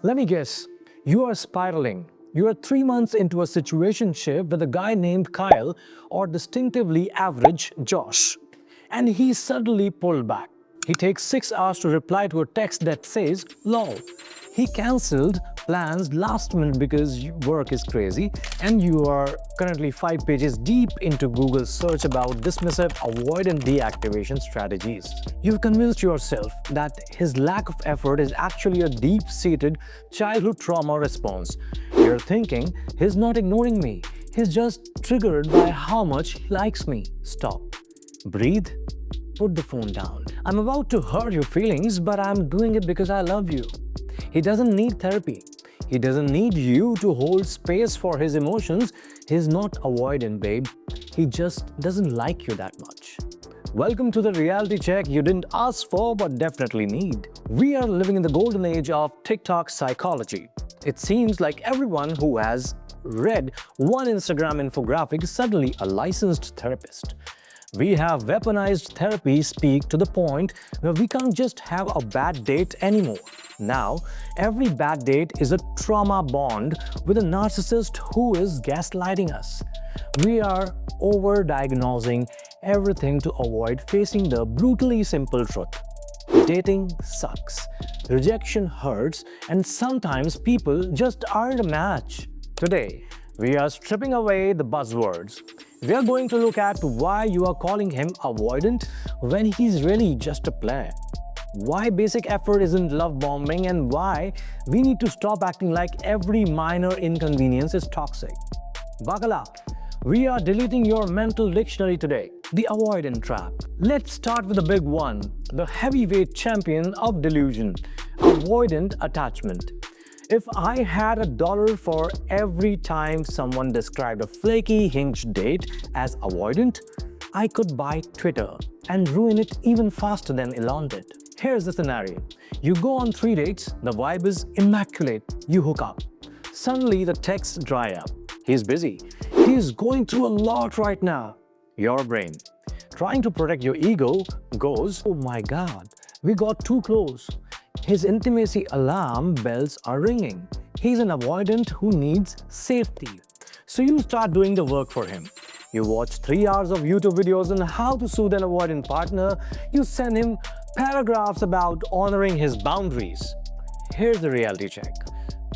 Let me guess, you are spiraling. You are 3 months into a situationship with a guy named Kyle or distinctively average Josh. And he suddenly pulled back. He takes 6 hours to reply to a text that says, lol. He cancelled plans last minute because work is crazy and you are currently 5 pages deep into Google's search about dismissive avoidant deactivation strategies. You've convinced yourself that his lack of effort is actually a deep-seated childhood trauma response. You're thinking, he's not ignoring me, he's just triggered by how much he likes me. Stop. Breathe. Put the phone down. I'm about to hurt your feelings, but I'm doing it because I love you. He doesn't need therapy. He doesn't need you to hold space for his emotions. He's not avoidant, babe. He just doesn't like you that much. Welcome to the reality check you didn't ask for but definitely need. We are living in the golden age of TikTok psychology. It seems like everyone who has read one Instagram infographic is suddenly a licensed therapist. We have weaponized therapy speak to the point where we can't just have a bad date anymore. Now, every bad date is a trauma bond with a narcissist who is gaslighting us. We are over-diagnosing everything to avoid facing the brutally simple truth. Dating sucks, rejection hurts, and sometimes people just aren't a match. Today, we are stripping away the buzzwords. We are going to look at why you are calling him avoidant when he's really just a player. Why basic effort isn't love bombing and why we need to stop acting like every minor inconvenience is toxic. Buckle up. We are deleting your mental dictionary today. The avoidant trap. Let's start with the big one, the heavyweight champion of delusion, avoidant attachment. If I had $1 for every time someone described a flaky hinge date as avoidant, I could buy Twitter and ruin it even faster than Elon did. Here's the scenario. You go on 3 dates, the vibe is immaculate, you hook up. Suddenly the texts dry up. He's busy. He's going through a lot right now. Your brain, trying to protect your ego, goes, oh my god, we got too close. His intimacy alarm bells are ringing. He's an avoidant who needs safety. So you start doing the work for him. You watch 3 hours of YouTube videos on how to soothe an avoidant partner. You send him paragraphs about honoring his boundaries. Here's the reality check.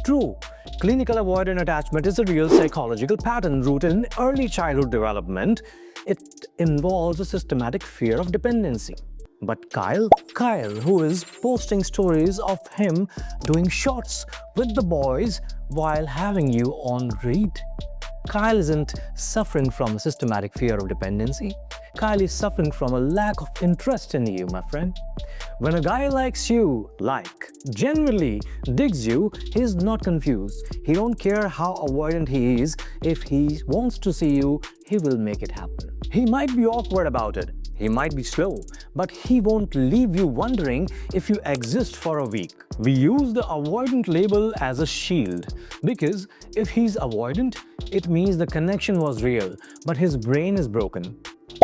True, clinical avoidant attachment is a real psychological pattern rooted in early childhood development. It involves a systematic fear of dependency. But Kyle, who is posting stories of him doing shots with the boys while having you on read. Kyle isn't suffering from a systematic fear of dependency. Kyle is suffering from a lack of interest in you, my friend. When a guy likes you, genuinely digs you, he's not confused. He don't care how avoidant he is. If he wants to see you, he will make it happen. He might be awkward about it. He might be slow, but he won't leave you wondering if you exist for a week. We use the avoidant label as a shield because if he's avoidant, it means the connection was real, but his brain is broken.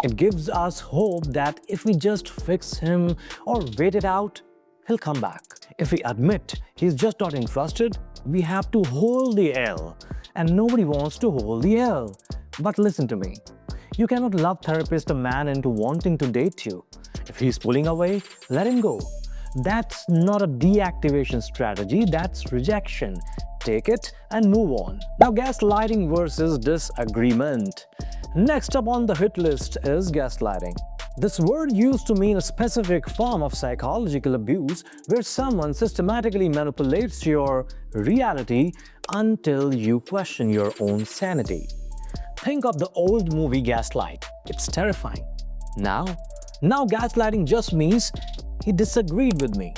It gives us hope that if we just fix him or wait it out, he'll come back. If we admit he's just not interested, we have to hold the L, and nobody wants to hold the L. But listen to me. You cannot love therapist a man into wanting to date you. If he's pulling away, let him go. That's not a deactivation strategy, that's rejection. Take it and move on. Now, gaslighting versus disagreement. Next up on the hit list is gaslighting. This word used to mean a specific form of psychological abuse where someone systematically manipulates your reality until you question your own sanity. Think of the old movie Gaslight. It's terrifying. Now gaslighting just means he disagreed with me.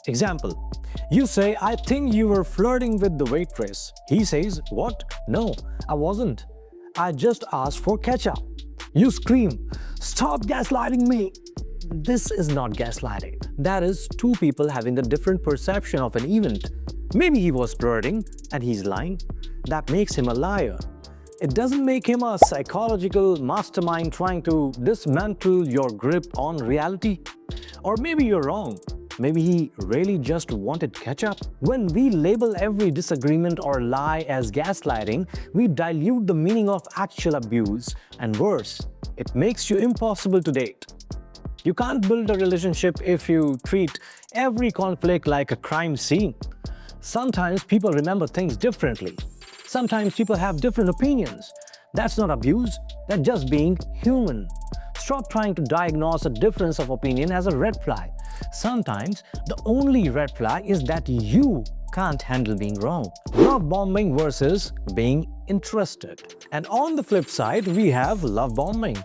Example, you say, I think you were flirting with the waitress. He says, what? No, I wasn't. I just asked for ketchup. You scream, stop gaslighting me. This is not gaslighting. That is two people having a different perception of an event. Maybe he was flirting and he's lying. That makes him a liar. It doesn't make him a psychological mastermind trying to dismantle your grip on reality. Or maybe you're wrong. Maybe he really just wanted ketchup. When we label every disagreement or lie as gaslighting, we dilute the meaning of actual abuse. And worse, it makes you impossible to date. You can't build a relationship if you treat every conflict like a crime scene. Sometimes people remember things differently. Sometimes people have different opinions. That's not abuse, that's just being human. Stop trying to diagnose a difference of opinion as a red flag. Sometimes the only red flag is that you can't handle being wrong. Love bombing versus being interested. And on the flip side, we have love bombing.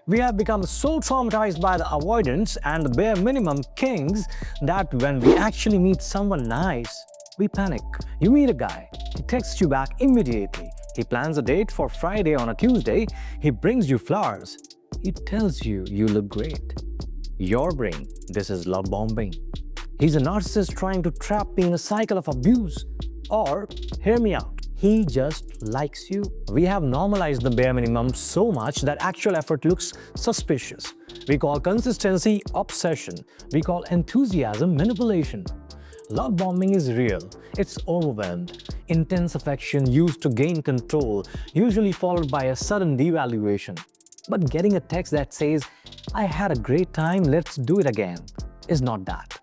We have become so traumatized by the avoidance and the bare minimum kings that when we actually meet someone nice, we panic. You meet a guy, he texts you back immediately. He plans a date for Friday on a Tuesday. He brings you flowers. He tells you you look great. Your brain, this is love bombing. He's a narcissist trying to trap me in a cycle of abuse. Or, hear me out, he just likes you. We have normalized the bare minimum so much that actual effort looks suspicious. We call consistency obsession. We call enthusiasm manipulation. Love bombing is real. It's overwhelmed. Intense affection used to gain control, usually followed by a sudden devaluation. But getting a text that says, "I had a great time, let's do it again," is not that.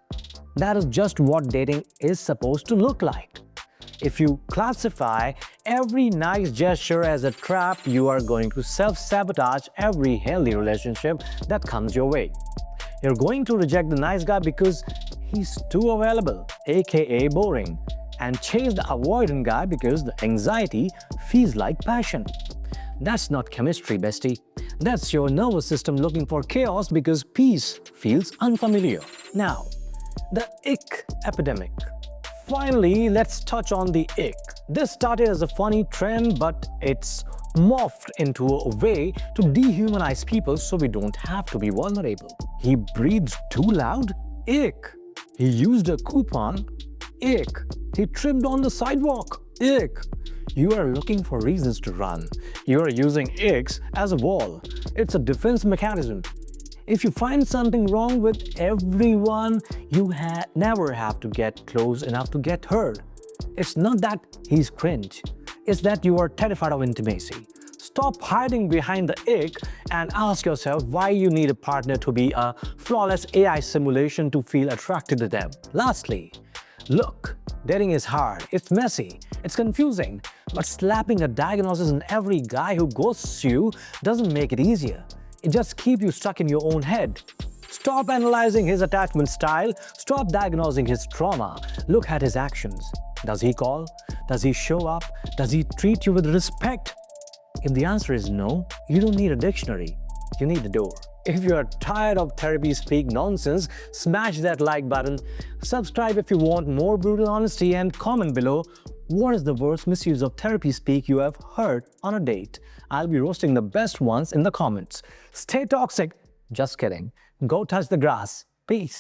That is just what dating is supposed to look like. If you classify every nice gesture as a trap, you are going to self-sabotage every healthy relationship that comes your way. You're going to reject the nice guy because he's too available, aka boring, and chase the avoidant guy because the anxiety feels like passion. That's not chemistry, bestie. That's your nervous system looking for chaos because peace feels unfamiliar. Now, the ick epidemic. Finally, let's touch on the ick. This started as a funny trend, but it's morphed into a way to dehumanize people so we don't have to be vulnerable. He breathes too loud? Ick. He used a coupon? Ick. He tripped on the sidewalk? Ick. You are looking for reasons to run. You are using icks as a wall. It's a defense mechanism. If you find something wrong with everyone, you never have to get close enough to get hurt. It's not that he's cringe. It's that you are terrified of intimacy. Stop hiding behind the ick and ask yourself why you need a partner to be a flawless AI simulation to feel attracted to them. Lastly, look, dating is hard, it's messy, it's confusing, but slapping a diagnosis on every guy who ghosts you doesn't make it easier. It just keeps you stuck in your own head. Stop analyzing his attachment style. Stop diagnosing his trauma. Look at his actions. Does he call? Does he show up? Does he treat you with respect? If the answer is no, you don't need a dictionary. You need a door. If you are tired of therapy speak nonsense, smash that like button. Subscribe if you want more brutal honesty and comment below what is the worst misuse of therapy speak you have heard on a date. I'll be roasting the best ones in the comments. Stay toxic. Just kidding. Go touch the grass. Peace.